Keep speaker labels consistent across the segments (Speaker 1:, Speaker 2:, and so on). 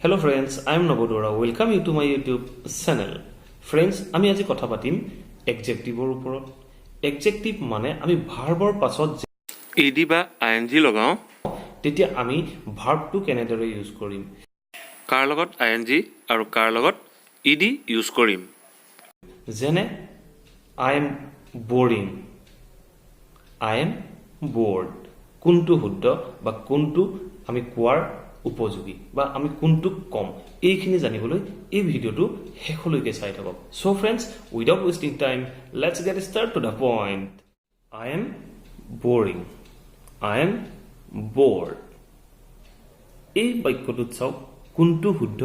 Speaker 1: Hello friends, I am Nabodora. Welcome you to my YouTube channel. Friends, আমি আজি কথা পাতিম এডজেক্টিভৰ ওপৰত। এডজেক্টিভ মানে আমি ভাৰ্বৰ পাছত
Speaker 2: ed বা ing লগাও
Speaker 1: তেতিয়া আমি ভাৰ্বটো কেনেদৰে ইউজ কৰিম।
Speaker 2: কাৰ লগত ing আৰু কাৰ লগত ed ইউজ কৰিম।
Speaker 1: যেনে I am boring. I am bored. কোনটো শুদ্ধ বা কোনটো আমি কোৱাৰ উপযোগী বা আমি কোনটো কম এইখিনি জানিবলৈ এই ভিডিওটো শেষলৈকে চাই থাকক। So friends, without wasting time, let's get started to the point. I am boring. I am bored. এই বাক্যটোত চাওক কোনটো শুদ্ধ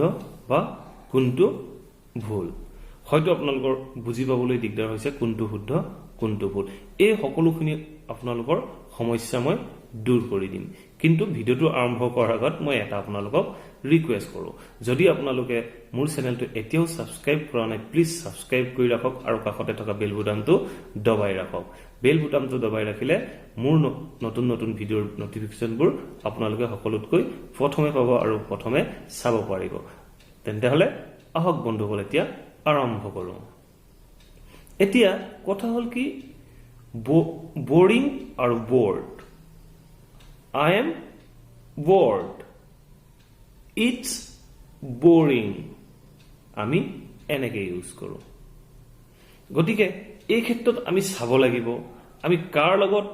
Speaker 1: বা কোনটো ভুল। হয়তো আপোনালোকৰ বুজি পাবলৈ দিগদাৰ হৈছে কোনটো শুদ্ধ কোনটো ভুল। এই সকলোখিনি আপোনালোকৰ সমস্যা মই দূৰ কৰি দিম। কিন্তু ভিডিওটো আৰম্ভ কৰাৰ আগত মই এটা আপোনালোকক ৰিকুৱেষ্ট কৰো, যদি আপোনালোকে মোৰ চেনেলটো এতিয়াও সাবস্ক্ৰাইব কৰা নাই প্লিজ সাবস্ক্ৰাইব কৰি ৰাখক আৰু কাষতে থকা বেল বুটামটো দবাই ৰাখক। বেল বুটামটো দবাই ৰাখিলে মোৰ নতুন নতুন ভিডিওৰ নটিফিকেশনবোৰ আপোনালোকে সকলোতকৈ প্ৰথমে পাব আৰু প্ৰথমে চাব পাৰিব। তেন্তে হলে আহক বন্ধুসকল এতিয়া আৰম্ভ কৰো। এতিয়া কথা হল কি boring আৰু bored. I am bored. It's boring. আমি এনেকে ইউজ কৰো। গতিকে এই ক্ষেত্ৰত আমি চাব লাগিব আমি কাৰ লগত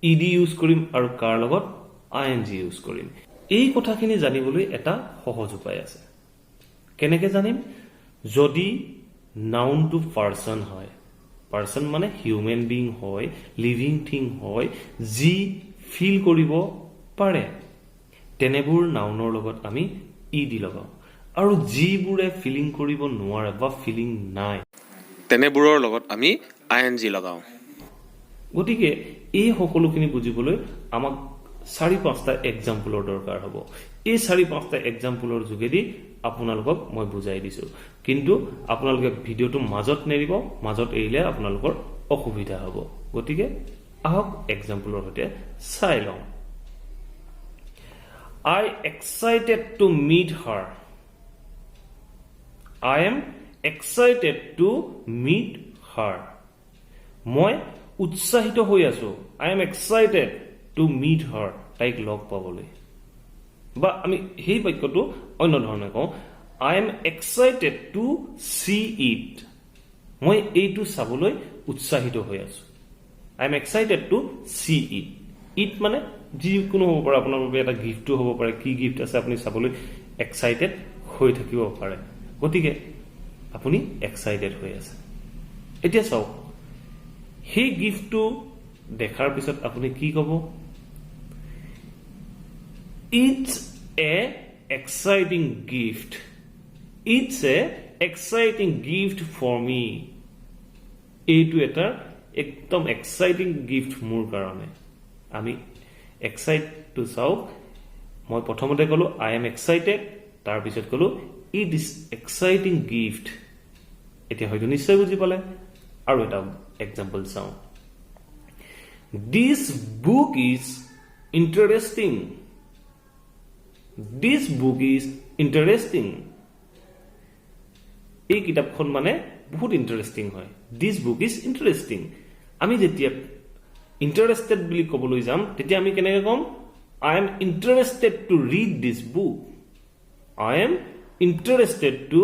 Speaker 1: ed ইউজ কৰিম আৰু কাৰ লগত ing ইউজ কৰিম। এই কথাখিনি জানিবলৈ এটা সহজ উপায় আছে। কেনেকে জানিম? যদি নাউনটো পাৰ্সন হয়, পাৰ্সন মানে হিউম্যান বিং হয়, লিভিং থিং হয়, যি ফিল কৰিব পাৰে, তেনেবোৰ নাউনৰ লগত আমি ed লগাও। আৰু যিবোৰে ফিলিং কৰিব নোৱাৰে বা ফিলিং নাই
Speaker 2: তেনেবোৰৰ লগত আমি ing লগাও।
Speaker 1: গতিকে এই সকলোখিনি বুজিবলৈ আমাক 4-5টা এক্সাম্পলৰ দৰকাৰ হ'ব। এই 4-5টা এক্সাম্পলৰ যোগেদি আপোনালোকক মই বুজাই দিছো। কিন্তু আপোনালোকে ভিডিওটো মাজত নেৰিব, মাজত এৰিলে আপোনালোকৰ অসুবিধা হ'ব। গতিকে আহক এক্সাম্পলৰ সৈতে চাই লওঁ। I excited to meet her. I am excited to meet her. মই উৎসাহিত হৈ আছো। I am excited to meet her. তাইক লগ পাবলৈ। বা আমি সেই বাক্যটো অন্য ধৰণে কওঁ I am excited to see it. মই এইটো চাবলৈ উৎসাহিত হৈ আছো। I am excited to see it. It মানে যিকোনো হ'ব পাৰে, আপোনাৰ বাবে এটা গিফ্টটো হ'ব পাৰে, কি গিফ্ট আছে আপুনি চাবলৈ এক্সাইটেড হৈ থাকিব পাৰে। গতিকে আপুনি এক্সাইটেড হৈ আছে। এতিয়া চাওক সেই গিফ্টটো দেখাৰ পিছত আপুনি কি ক'ব? It's a exciting gift. It's a exciting gift for me. এইটো এটা একদম এক্সাইটিং গিফ্ট মোৰ কাৰণে। আমি এক্সাইটটো চাওক, মই প্ৰথমতে ক'লো I am excited, তাৰ পিছত ক'লো it is exciting gift। এতিয়া হয়তো নিশ্চয় বুজি পালে। আৰু এটা এক্সাম্পল চাওঁ। This book is interesting. This book is interesting. এই কিতাপখন মানে বহুত ইন্টাৰেষ্টিং হয়। This book is interesting. আমি যেতিয়া ইন্টাৰেষ্টেড বুলি ক'বলৈ যাম তেতিয়া আমি কেনেকৈ ক'ম? I am interested to read this book. I am interested to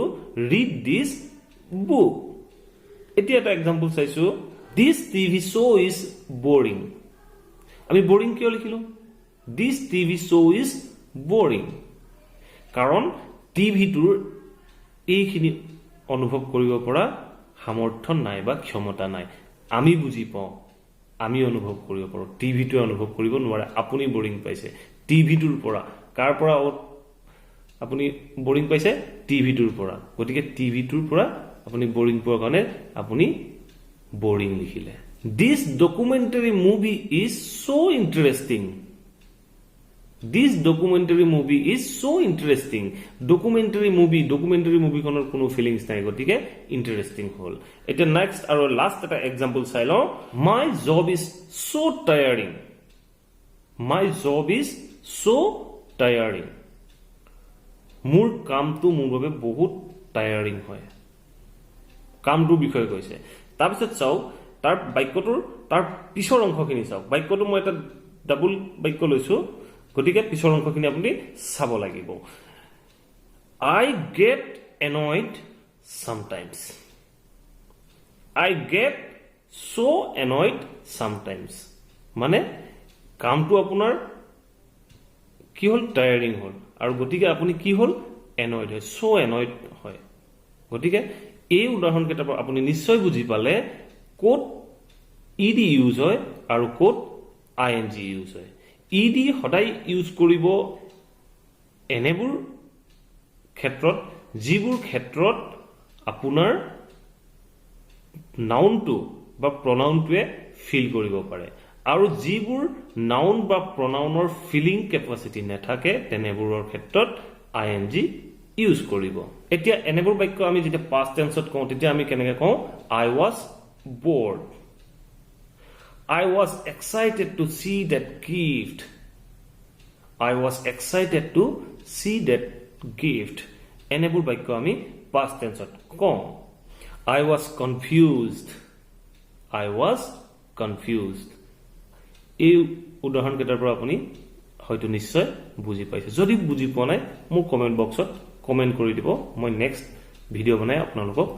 Speaker 1: read this book. এতিয়া এটা এক্সাম্পল চাইছো। This TV show is boring. আমি boring কিয় লিখিলো? This TV show is boring. কাৰণ টিভিটোৰ এইখিনি অনুভৱ কৰিব পৰা সামৰ্থ্য নাই বা ক্ষমতা নাই। আমি বুজি পাওঁ, আমি অনুভৱ কৰিব পাৰোঁ, টিভিটোৱে অনুভৱ কৰিব নোৱাৰে। আপুনি বৰিং পাইছে টিভিটোৰ পৰা। কাৰ পৰা আপুনি বৰিং পাইছে? টিভিটোৰ পৰা। গতিকে টিভিটোৰ পৰা আপুনি বৰিং পোৱাৰ কাৰণে আপুনি বৰিং লিখিলে। This documentary movie is so interesting. This documentary movie is so interesting. Documentary movieখনৰ কোনো ফিলিংছ নাই, গতিকে ইন্টাৰেষ্টিং হ'ল। এতিয়া নেক্সট আৰু লাষ্ট এটা এক্সাম্পল চাই লওঁ। My job is so tiring. My job is so tiring. মোৰ কামটো মোৰ বাবে বহুত টায়াৰিং হয় কামটোৰ বিষয়ে কৈছে তাৰপিছত চাওক তাৰ বাক্যটোৰ তাৰ পিছৰ অংশখিনি চাওক বাক্যটো মই এটা ডাবল বাক্য লৈছো গতিকে পিছৰ অংশখিনি আপুনি চাব লাগিব I get annoyed sometimes I get so annoyed sometimes মানে কামটো আপোনাৰ কি হল টায়াৰিং হল আৰু গতিকে আপুনি কি হল এনয়েড হয় সো এনয়েড হয় গতিকে এই উদাহৰণ কেইটা আপুনি নিশ্চয় বুজি পালে কোড ইডি ইউজ হয় আৰু কোড আইএনজি ইউজ হয় ইডি সদায় ইউজ কৰিব এনেবোৰ ক্ষেত্ৰত যিবোৰ ক্ষেত্ৰত আপোনাৰ নাউনটো বা প্ৰনাউনটোৱে ফিল কৰিব পাৰে আৰু যিবোৰ নাউন বা প্ৰনাউনৰ ফিলিং কেপাচিটি নাথাকে তেনেবোৰৰ ক্ষেত্ৰত আইএনজি ইউজ কৰিব এতিয়া এনেবোৰ বাক্য আমি যেতিয়া পাষ্ট টেন্সত কওঁ তেতিয়া আমি কেনেকৈ কওঁ I was bored I was excited to see that gift I was excited to see that gift এনেবোৰ বাক্য আমি পাষ্ট টেন্সত কওঁ I was confused I was confused এই উদাহৰণ কেইটাৰ পৰা আপুনি হয়তো নিশ্চয় বুজি পাইছে যদি বুজি পোৱা নাই মোৰ কমেন্ট বক্সত কমেন্ট কৰি দিব মই নেক্সট ভিডিও বনাই আপোনালোকক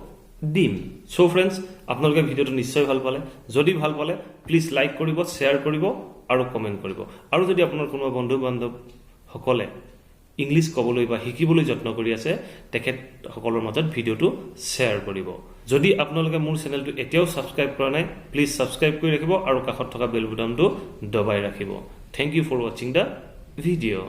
Speaker 1: দিম সো ফ্ৰেন্ডস আপোনালোকে ভিডিওটো নিশ্চয় ভাল পালে যদি ভাল পালে প্লিজ লাইক কৰিব শেয়াৰ কৰিব আৰু কমেন্ট কৰিব আৰু যদি আপোনাৰ কোনো বন্ধু বান্ধৱ সকলে ইংলিশ ক'বলৈ বা শিকিবলৈ যত্ন কৰি আছে তেখেত সকলৰ মাজত ভিডিওটো শেয়াৰ কৰিব যদি আপোনালোকে মোৰ চেনেলটো এতিয়াও সাবস্ক্ৰাইব কৰা নাই প্লিজ সাবস্ক্ৰাইব কৰি ৰাখিব আৰু কাষত থকা বেল বুটামটো দবাই ৰাখিব thank you for watching the video